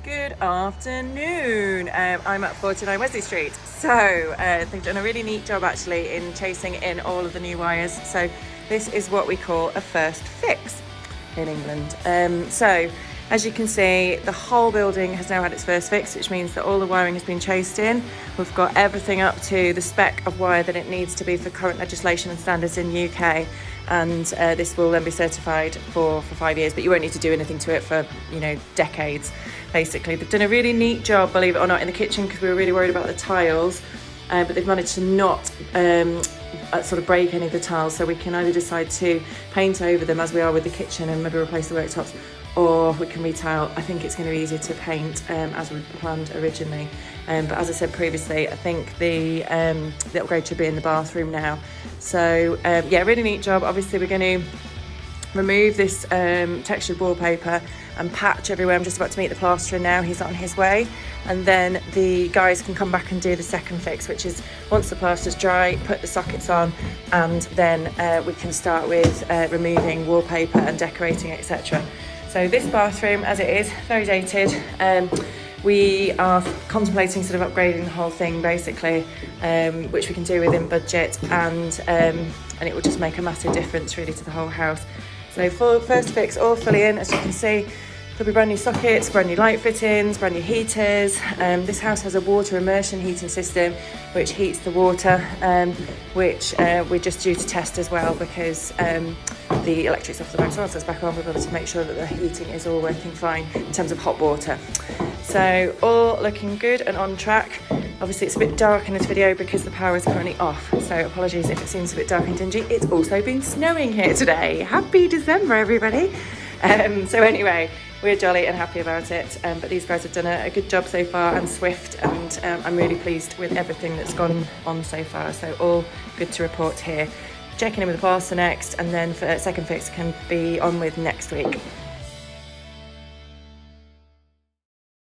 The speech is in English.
Good afternoon. I'm at 49 Wesley Street. So they've done a really neat job actually in chasing in all of the new wires. So this is what we call a first fix in England. So as you can see, the whole building has now had its first fix, which means that all the wiring has been chased in. We've got everything up to the spec of wire that it needs to be for current legislation and standards in the UK. And this will then be certified for 5 years, but you won't need to do anything to it for, decades, basically. They've done a really neat job, believe it or not, in the kitchen, because we were really worried about the tiles, but they've managed to not sort of break any of the tiles, so we can either decide to paint over them as we are with the kitchen and maybe replace the worktops, or we can retile. I think it's going to be easier to paint as we planned originally. But as I said previously, I think the upgrade should be in the bathroom now. So yeah, really neat job. Obviously we're going to remove this textured wallpaper and patch everywhere. I'm just about to meet the plasterer now, he's on his way. And then the guys can come back and do the second fix, which is once the plaster's dry, put the sockets on, and then we can start with removing wallpaper and decorating, etc. So this bathroom, as it is, very dated. We are contemplating sort of upgrading the whole thing, basically, which we can do within budget, and it will just make a massive difference really to the whole house. So first fix, all fully in, as you can see. There'll be brand new sockets, brand new light fittings, brand new heaters. This house has a water immersion heating system which heats the water, which we're just due to test as well, because the electric's off the motor. Once it's back on, we'll be able to make sure that the heating is all working fine in terms of hot water. So all looking good and on track. Obviously it's a bit dark in this video because the power is currently off, so apologies if it seems a bit dark and dingy. It's also been snowing here today. Happy December, everybody. So anyway, we're jolly and happy about it, but these guys have done a good job so far, and swift, and I'm really pleased with everything that's gone on so far. So all good to report here. Checking in with the plaster next, and then for second fix can be on with next week.